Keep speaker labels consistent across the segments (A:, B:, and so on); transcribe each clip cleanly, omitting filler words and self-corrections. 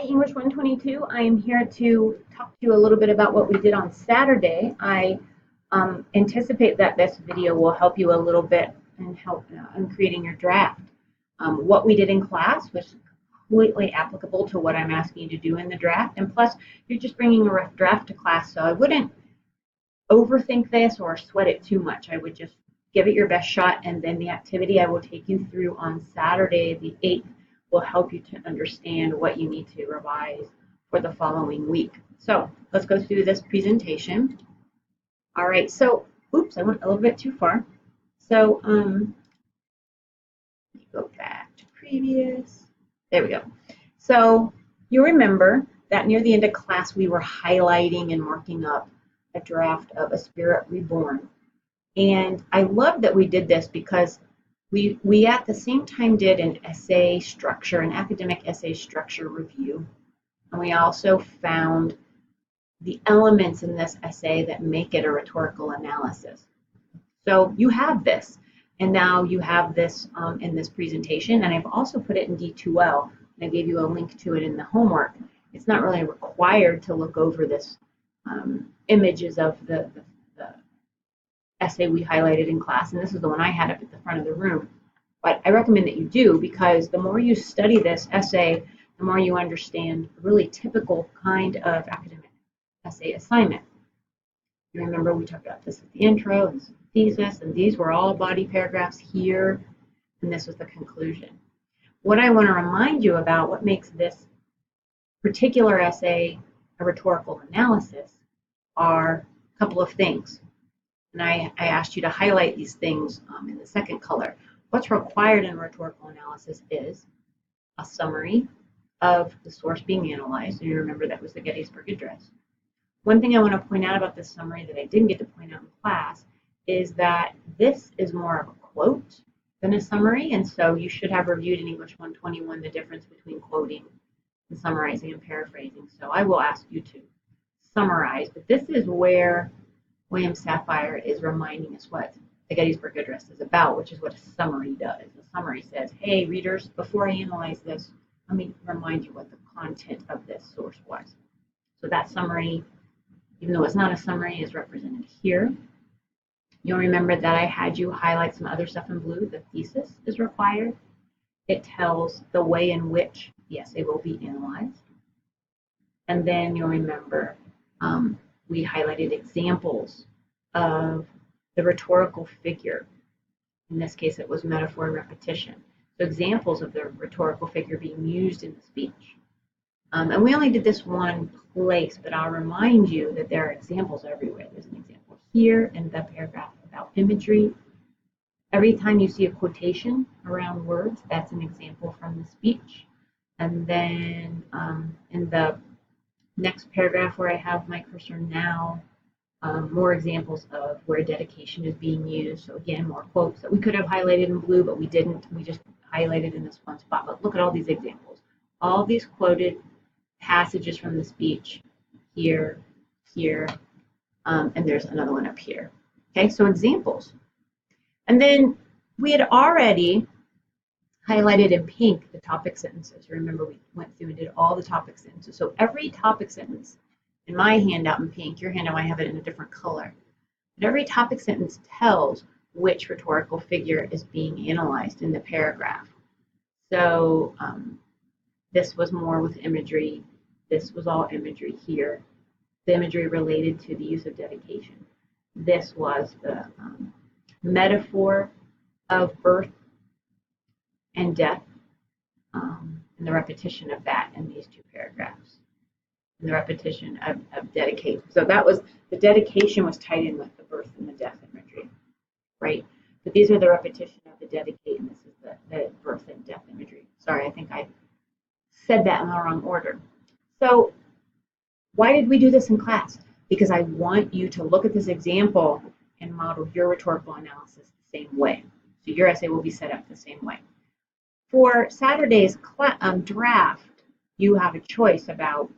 A: English 122. I am here to talk to you a little bit about what we did on Saturday. I anticipate that this video will help you a little bit and help in creating your draft. What we did in class was completely applicable to what I'm asking you to do in the draft, and plus you're just bringing a rough draft to class, so I wouldn't overthink this or sweat it too much. I would just give it your best shot, and then the activity I will take you through on Saturday the 8th will help you to understand what you need to revise for the following week. So let's go through this presentation. All right, so, oops, I went a little bit too far. So let me go back to previous. There we go. So you remember that near the end of class we were highlighting and marking up a draft of A Spirit Reborn. And I love that we did this because we at the same time did an essay structure, an academic essay structure review. And we also found the elements in this essay that make it a rhetorical analysis. So you have this, and now you have this in this presentation, and I've also put it in D2L, and I gave you a link to it in the homework. It's not really required to look over this images of the essay we highlighted in class, and this is the one I had up at the front of the room. But I recommend that you do, because the more you study this essay, the more you understand a really typical kind of academic essay assignment. You remember we talked about this at the intro, and the thesis, and these were all body paragraphs here, and this was the conclusion. What I want to remind you about, what makes this particular essay a rhetorical analysis, are a couple of things. And I asked you to highlight these things in the second color. What's required in rhetorical analysis is a summary of the source being analyzed. And you remember that was the Gettysburg Address. One thing I want to point out about this summary that I didn't get to point out in class is that this is more of a quote than a summary. And so you should have reviewed in English 121 the difference between quoting and summarizing and paraphrasing. So I will ask you to summarize. But this is where William Safire is reminding us what the Gettysburg Address is about, which is what a summary does. A summary says, hey, readers, before I analyze this, let me remind you what the content of this source was. So that summary, even though it's not a summary, is represented here. You'll remember that I had you highlight some other stuff in blue. The thesis is required. It tells the way in which the essay will be analyzed. And then you'll remember we highlighted examples of the rhetorical figure. In this case, it was metaphor and repetition. So examples of the rhetorical figure being used in the speech. And we only did this one place, but I'll remind you that there are examples everywhere. There's an example here in the paragraph about imagery. Every time you see a quotation around words, that's an example from the speech. And then in the next paragraph where I have my cursor now, more examples of where dedication is being used. So again, more quotes that we could have highlighted in blue, but we didn't. We just highlighted in this one spot. But look at all these examples. All these quoted passages from the speech here, here, and there's another one up here. Okay, so examples. And then we had already highlighted in pink the topic sentences. Remember, we went through and did all the topic sentences. So every topic sentence in my handout in pink, your handout might have it in a different color. But every topic sentence tells which rhetorical figure is being analyzed in the paragraph. So this was more with imagery. This was all imagery here. The imagery related to the use of dedication. This was the metaphor of birth and death, and the repetition of that in these two paragraphs, and the repetition of dedicate. So that was, the dedication was tied in with the birth and the death imagery, right? But these are the repetition of the dedicate, and this is the birth and death imagery. Sorry, I think I said that in the wrong order. So why did we do this in class? Because I want you to look at this example and model your rhetorical analysis the same way. So your essay will be set up the same way. For Saturday's draft, you have a choice about,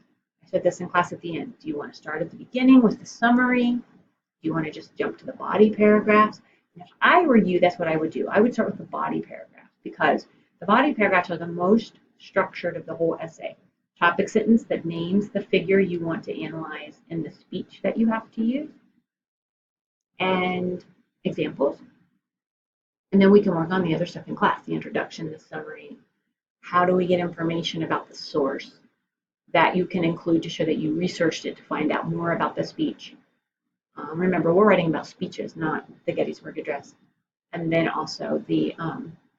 A: I said this in class at the end, do you want to start at the beginning with the summary? Do you want to just jump to the body paragraphs? And if I were you, that's what I would do. I would start with the body paragraphs, because the body paragraphs are the most structured of the whole essay. topic sentence that names the figure you want to analyze in the speech that you have to use, and examples. And then we can work on the other stuff in class, the introduction, the summary. How do we get information about the source that you can include to show that you researched it to find out more about the speech. Remember, we're writing about speeches, not the Gettysburg Address. And then also the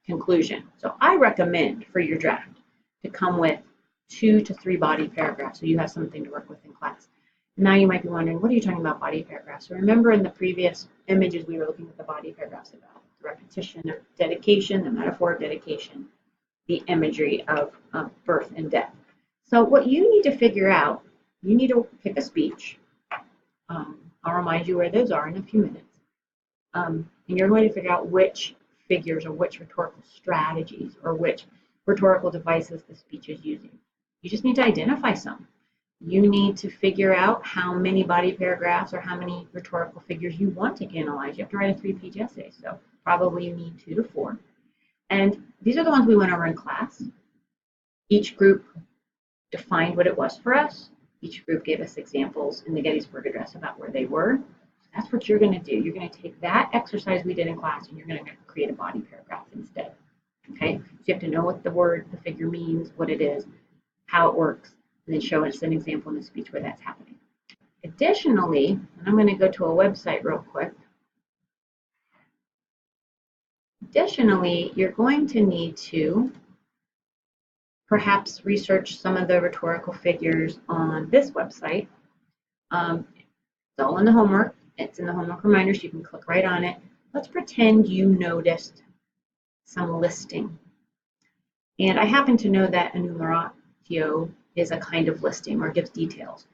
A: conclusion. So I recommend for your draft to come with 2 to 3 body paragraphs so you have something to work with in class. Now you might be wondering, what are you talking about body paragraphs? So remember in the previous images we were looking at the body paragraphs about the repetition of dedication, the metaphor of dedication, the imagery of birth and death. So what you need to figure out, you need to pick a speech. I'll remind you where those are in a few minutes. And you're going to figure out which figures or which rhetorical strategies or which rhetorical devices the speech is using. You just need to identify some. You need to figure out how many body paragraphs or how many rhetorical figures you want to analyze. You have to write a 3-page essay, so probably you need 2 to 4. And these are the ones we went over in class. Each group defined what it was for us. Each group gave us examples in the Gettysburg Address about where they were. That's what you're going to do. You're going to take that exercise we did in class and you're going to create a body paragraph instead. Okay? So you have to know what the word, the figure means, what it is, how it works, and then show us an example in the speech where that's happening. Additionally, and I'm going to go to a website real quick. Additionally, you're going to need to perhaps research some of the rhetorical figures on this website. It's all in the homework. It's in the homework reminders. You can click right on it. Let's pretend you noticed some listing. And I happen to know that enumeratio is a kind of listing or gives details.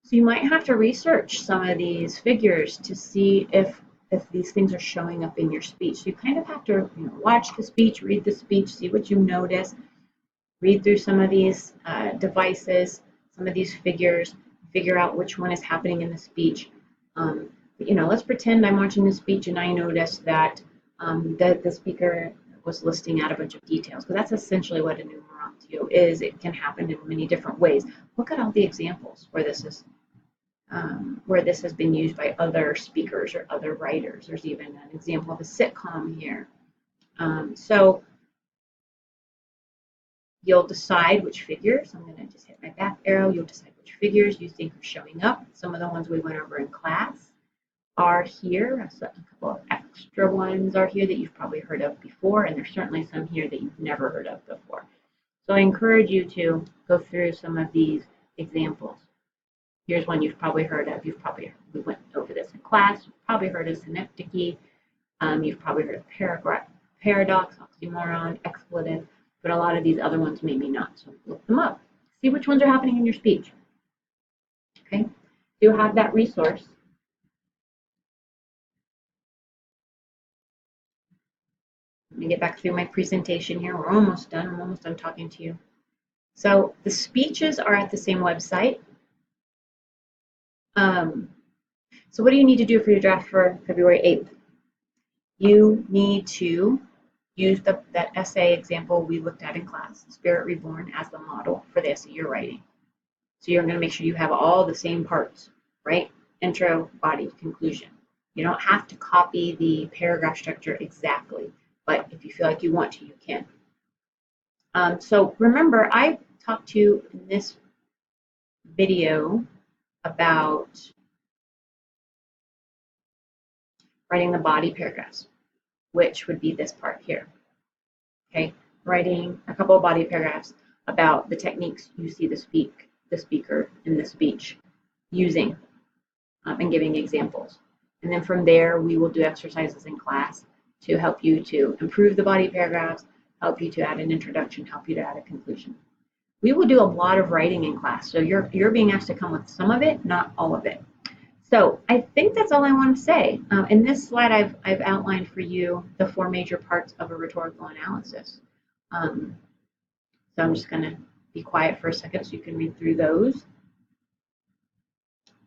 A: So you might have to research some of these figures to see if these things are showing up in your speech. So you kind of have to watch the speech, read the speech, see what you notice, read through some of these devices, some of these figures, figure out which one is happening in the speech. Let's pretend I'm watching the speech and I notice that the speaker was listing out a bunch of details, because that's essentially what enumeratio is. It can happen in many different ways. Look at all the examples where this has been used by other speakers or other writers. There's even an example of a sitcom here. So you'll decide which figures. I'm going to just hit my back arrow. You'll decide which figures you think are showing up. Some of the ones we went over in class are here. A couple of extra ones are here that you've probably heard of before, and there's certainly some here that you've never heard of before. So I encourage you to go through some of these examples. Here's one you've probably heard of. We went over this in class. You've probably heard of synecdoche. You've probably heard of paradox, oxymoron, expletive, but a lot of these other ones maybe not. So look them up. See which ones are happening in your speech. Okay, you have that resource. Let me get back through my presentation here. We're almost done. I'm almost done talking to you. So the speeches are at the same website. So what do you need to do for your draft for February 8th? You need to use that essay example we looked at in class, Spirit Reborn, as the model for the essay you're writing. So you're going to make sure you have all the same parts, right? Intro, body, conclusion. You don't have to copy the paragraph structure exactly, but if you feel like you want to, you can. So remember, I talked to you in this video about writing the body paragraphs, which would be this part here. Okay, writing a couple of body paragraphs about the techniques you see the speaker in the speech using and giving examples. And then from there, we will do exercises in class to help you to improve the body paragraphs, help you to add an introduction, help you to add a conclusion. We will do a lot of writing in class, so you're being asked to come with some of it, not all of it. So I think that's all I want to say. In this slide, I've outlined for you the 4 major parts of a rhetorical analysis. So I'm just going to be quiet for a second so you can read through those.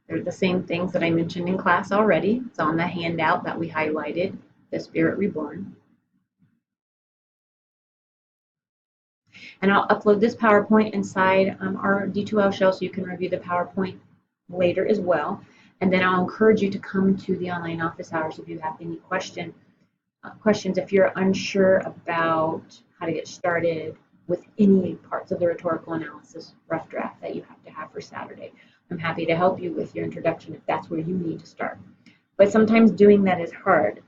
A: They're the same things that I mentioned in class already. It's on the handout that we highlighted, the Spirit Reborn. And I'll upload this PowerPoint inside our D2L shell so you can review the PowerPoint later as well. And then I'll encourage you to come to the online office hours if you have any questions. If you're unsure about how to get started with any parts of the rhetorical analysis rough draft that you have to have for Saturday. I'm happy to help you with your introduction if that's where you need to start. But sometimes doing that is hard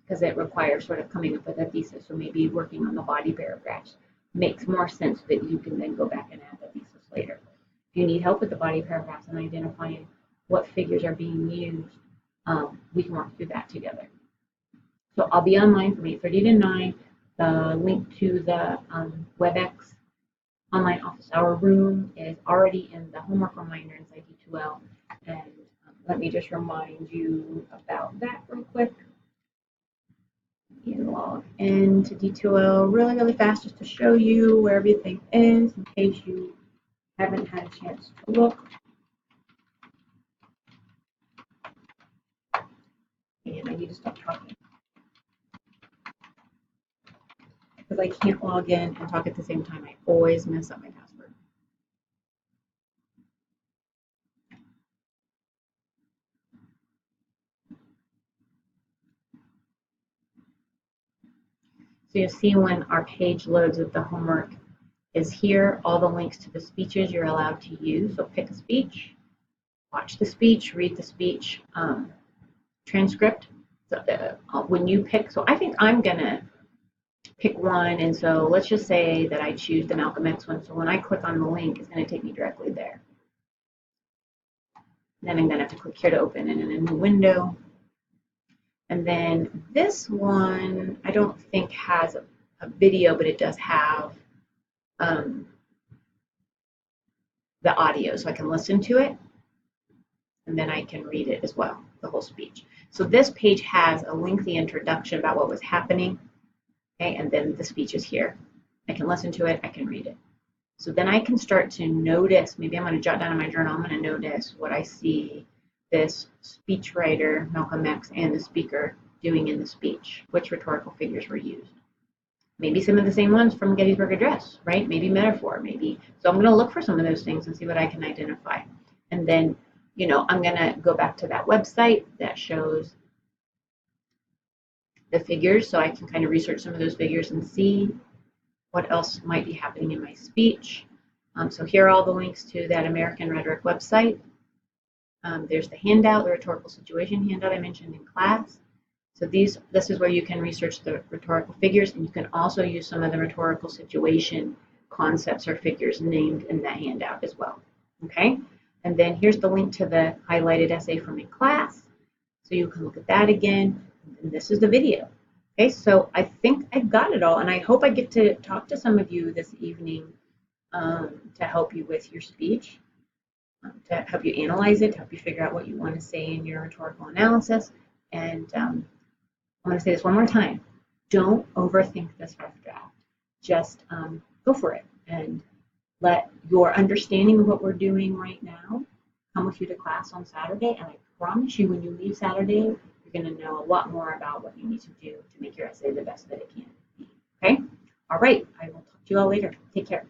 A: because it requires sort of coming up with a thesis. So maybe working on the body paragraphs makes more sense that you can then go back and add the thesis later. If you need help with the body paragraphs and identifying what figures are being used, we can work through that together. So I'll be online from 8:30 to 9. The link to the WebEx online office hour room is already in the homework reminder inside D2L. And let me just remind you about that real quick. And log into D2L really fast just to show you where everything is in case you haven't had a chance to look. And I need to stop talking because I can't log in and talk at the same time. I always mess up my password. So you'll see when our page loads with the homework is here, all the links to the speeches you're allowed to use. So pick a speech, watch the speech, read the speech transcript. So when you pick, so I think I'm gonna pick one, and so let's just say that I choose the Malcolm X one. So when I click on the link, it's gonna take me directly there. Then I'm gonna have to click here to open it in a new window. And then this one, I don't think has a video, but it does have the audio, so I can listen to it, and then I can read it as well, the whole speech. So this page has a lengthy introduction about what was happening, okay, and then the speech is here. I can listen to it, I can read it. So then I can start to notice, maybe I'm going to jot down in my journal, I'm going to notice what I see this speechwriter, Malcolm X, and the speaker doing in the speech, which rhetorical figures were used. Maybe some of the same ones from Gettysburg Address, right? Maybe metaphor, maybe. So I'm going to look for some of those things and see what I can identify. And then, you know, I'm going to go back to that website that shows the figures so I can kind of research some of those figures and see what else might be happening in my speech. So here are all the links to that American Rhetoric website. There's the handout, the rhetorical situation handout I mentioned in class. So this is where you can research the rhetorical figures, and you can also use some of the rhetorical situation concepts or figures named in that handout as well. Okay, and then here's the link to the highlighted essay from in class, so you can look at that again. And this is the video. Okay, so I think I've got it all, and I hope I get to talk to some of you this evening to help you with your speech, to help you analyze it, to help you figure out what you want to say in your rhetorical analysis. And I'm going to say this one more time. Don't overthink this rough draft. Just go for it and let your understanding of what we're doing right now come with you to class on Saturday. And I promise you, when you leave Saturday, you're going to know a lot more about what you need to do to make your essay the best that it can be. Okay? All right. I will talk to you all later. Take care.